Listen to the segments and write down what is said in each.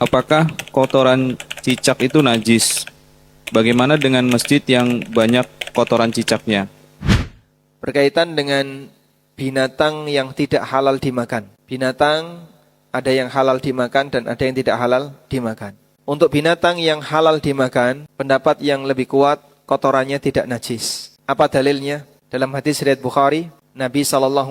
Apakah kotoran cicak itu najis? Bagaimana dengan masjid yang banyak kotoran cicaknya? Berkaitan dengan binatang yang tidak halal dimakan. Binatang ada yang halal dimakan dan ada yang tidak halal dimakan. Untuk binatang yang halal dimakan, pendapat yang lebih kuat, kotorannya tidak najis. Apa dalilnya? Dalam hadis riwayat Bukhari, Nabi SAW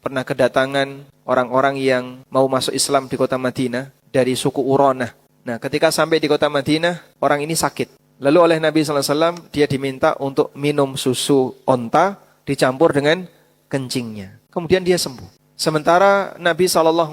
pernah kedatangan orang-orang yang mau masuk Islam di kota Madinah dari suku Uronah. Nah, ketika sampai di kota Madinah, orang ini sakit. Lalu oleh Nabi SAW, dia diminta untuk minum susu onta dicampur dengan kencingnya. Kemudian dia sembuh. Sementara Nabi SAW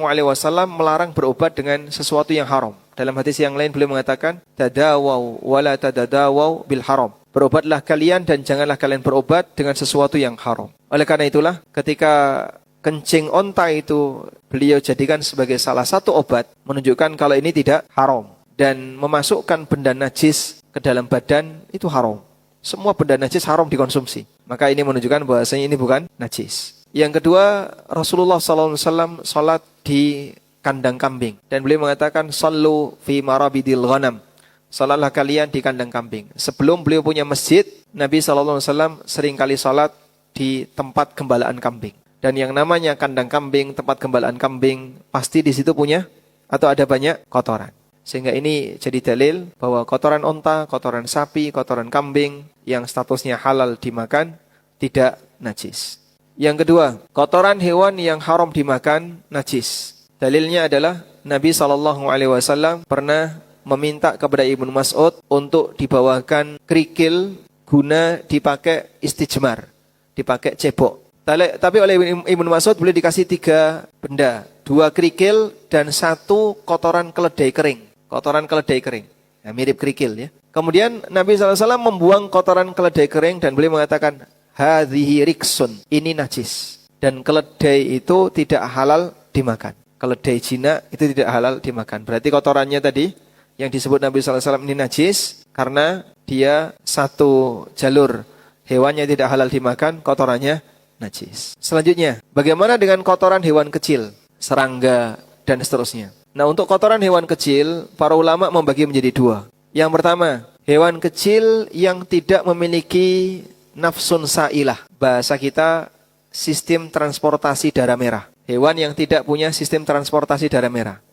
melarang berobat dengan sesuatu yang haram. Dalam hadis yang lain beliau mengatakan, tadawau wala tadadawau bil haram. Berobatlah kalian dan janganlah kalian berobat dengan sesuatu yang haram. Oleh karena itulah, ketika kencing onta itu beliau jadikan sebagai salah satu obat, menunjukkan kalau ini tidak haram. Dan memasukkan benda najis ke dalam badan itu haram. Semua benda najis haram dikonsumsi. Maka ini menunjukkan bahwasanya ini bukan najis. Yang kedua, Rasulullah SAW salat di kandang kambing. Dan beliau mengatakan, sallu fi marabidil ghanam. Salatlah kalian di kandang kambing. Sebelum beliau punya masjid, Nabi SAW seringkali salat di tempat gembalaan kambing. Dan yang namanya kandang kambing, tempat gembalaan kambing, pasti di situ punya atau ada banyak kotoran. Sehingga ini jadi dalil bahwa kotoran onta, kotoran sapi, kotoran kambing yang statusnya halal dimakan tidak najis. Yang kedua, kotoran hewan yang haram dimakan najis. Dalilnya adalah Nabi SAW pernah meminta kepada Ibnu Mas'ud untuk dibawakan kerikil guna dipakai istijmar, dipakai cebok. Tapi oleh Ibnu Mas'ud boleh dikasih 3 benda, 2 kerikil dan 1 kotoran keledai kering. Kotoran keledai kering, ya, mirip kerikil ya. Kemudian Nabi SAW membuang kotoran keledai kering dan beliau mengatakan, hadhihi riksun, ini najis. Dan keledai itu tidak halal dimakan. Keledai jinak itu tidak halal dimakan. Berarti kotorannya tadi yang disebut Nabi SAW ini najis karena dia satu jalur hewannya tidak halal dimakan, kotorannya najis. Selanjutnya, bagaimana dengan kotoran hewan kecil, serangga dan seterusnya? Nah, untuk kotoran hewan kecil, para ulama membagi menjadi 2. Yang pertama, hewan kecil yang tidak memiliki nafsun sa'ilah. Bahasa kita, sistem transportasi darah merah. Hewan yang tidak punya sistem transportasi darah merah.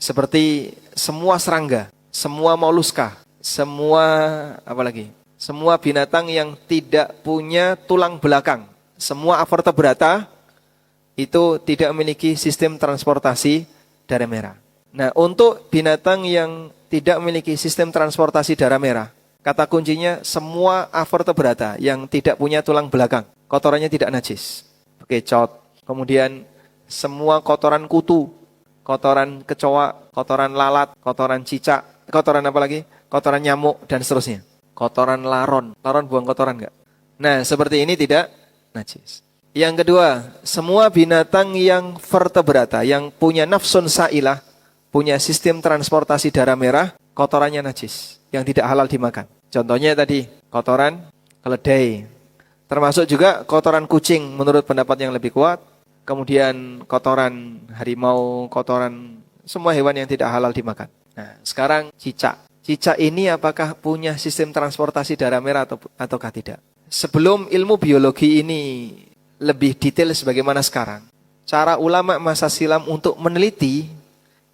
Seperti semua serangga, semua moluska, semua binatang yang tidak punya tulang belakang. Semua avertebrata itu tidak memiliki sistem transportasi darah merah. Nah, untuk binatang yang tidak memiliki sistem transportasi darah merah, kata kuncinya semua avertebrata yang tidak punya tulang belakang, kotorannya tidak najis. Bekecot, kemudian semua kotoran kutu, kotoran kecoa, kotoran lalat, kotoran cicak, kotoran apa lagi? Kotoran nyamuk dan seterusnya. Kotoran laron. Laron buang kotoran enggak? Nah, seperti ini tidak najis. Yang kedua, semua binatang yang vertebrata, yang punya nafsun sa'ilah, punya sistem transportasi darah merah, kotorannya najis, yang tidak halal dimakan. Contohnya tadi, kotoran keledai. Termasuk juga kotoran kucing menurut pendapat yang lebih kuat. Kemudian kotoran harimau, kotoran semua hewan yang tidak halal dimakan. Nah, sekarang cicak. Cicak ini apakah punya sistem transportasi darah merah ataukah tidak? Sebelum ilmu biologi ini lebih detail sebagaimana sekarang, cara ulama masa silam untuk meneliti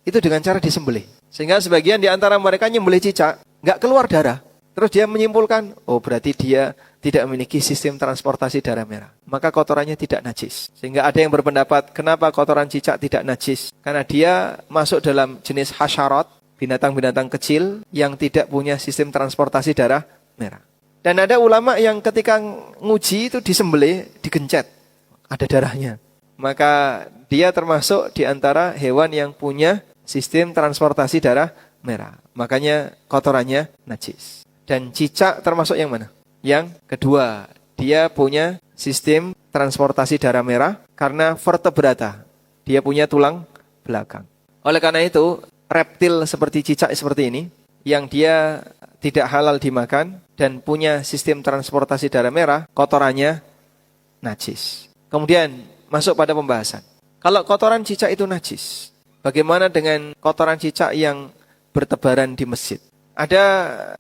itu dengan cara disembelih. Sehingga sebagian di antara mereka nyembelih cicak, nggak keluar darah. Terus dia menyimpulkan, oh berarti dia tidak memiliki sistem transportasi darah merah. Maka kotorannya tidak najis. Sehingga ada yang berpendapat, kenapa kotoran cicak tidak najis? Karena dia masuk dalam jenis hasyarat, binatang-binatang kecil yang tidak punya sistem transportasi darah merah. Dan ada ulama yang ketika nguji itu disembelih, digencet. Ada darahnya. Maka dia termasuk di antara hewan yang punya sistem transportasi darah merah. Makanya kotorannya najis. Dan cicak termasuk yang mana? Yang kedua, dia punya sistem transportasi darah merah karena vertebrata. Dia punya tulang belakang. Oleh karena itu, reptil seperti cicak seperti ini, yang dia tidak halal dimakan dan punya sistem transportasi darah merah, kotorannya najis. Kemudian masuk pada pembahasan. Kalau kotoran cicak itu najis, Bagaimana dengan kotoran cicak yang bertebaran di masjid? Ada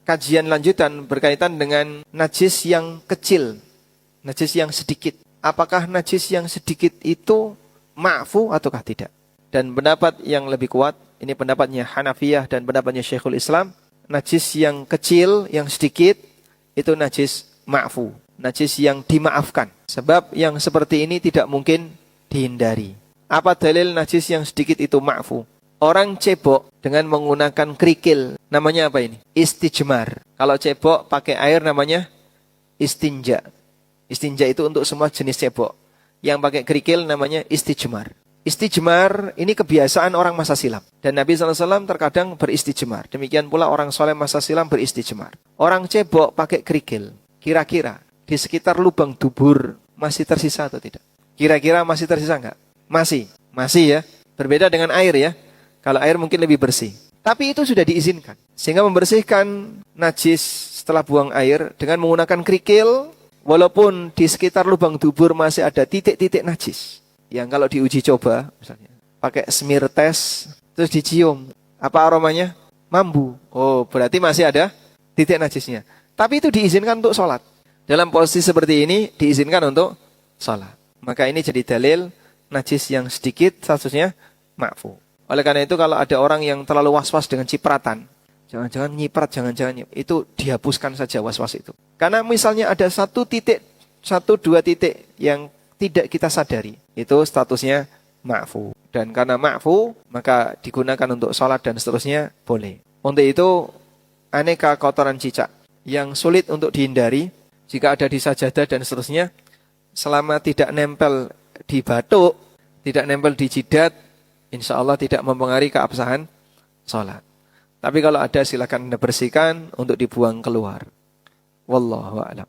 kajian lanjutan berkaitan dengan najis yang kecil, najis yang sedikit. Apakah najis yang sedikit itu ma'fu ataukah tidak? Dan pendapat yang lebih kuat, ini pendapatnya Hanafiyah dan pendapatnya Syekhul Islam, najis yang kecil, yang sedikit, itu najis ma'fu, najis yang dimaafkan. Sebab yang seperti ini tidak mungkin dihindari. Apa dalil najis yang sedikit itu ma'fu? Orang cebok dengan menggunakan kerikil, namanya apa ini? Istijmar. Kalau cebok pakai air namanya istinja. Istinja itu untuk semua jenis cebok. Yang pakai kerikil namanya istijmar. Istijmar ini kebiasaan orang masa silam. Dan Nabi SAW terkadang beristijmar. Demikian pula orang soleh masa silam beristijmar. Orang cebok pakai kerikil. Kira-kira di sekitar lubang dubur masih tersisa atau tidak? Kira-kira masih tersisa enggak? Masih. Masih ya. Berbeda dengan air ya. Kalau air mungkin lebih bersih. Tapi itu sudah diizinkan. Sehingga membersihkan najis setelah buang air dengan menggunakan kerikil, walaupun di sekitar lubang dubur masih ada titik-titik najis. Yang kalau diuji coba, misalnya, pakai smear test, terus dicium. Apa aromanya? Mambu. Oh, berarti masih ada titik najisnya. Tapi itu diizinkan untuk sholat. Dalam posisi seperti ini, diizinkan untuk sholat. Maka ini jadi dalil, najis yang sedikit, statusnya ma'fu. Oleh karena itu kalau ada orang yang terlalu was-was dengan cipratan, jangan-jangan nyiprat, itu dihapuskan saja was-was itu. Karena misalnya ada satu titik, 1-2 titik yang tidak kita sadari, itu statusnya ma'fu. Dan karena ma'fu, maka digunakan untuk sholat dan seterusnya boleh. Untuk itu, aneka kotoran cicak yang sulit untuk dihindari, jika ada di sajadah dan seterusnya, selama tidak nempel di batuk, tidak nempel di jidat, insya Allah tidak mempengaruhi keabsahan sholat. Tapi kalau ada silakan Anda bersihkan untuk dibuang keluar. Wallahu a'lam.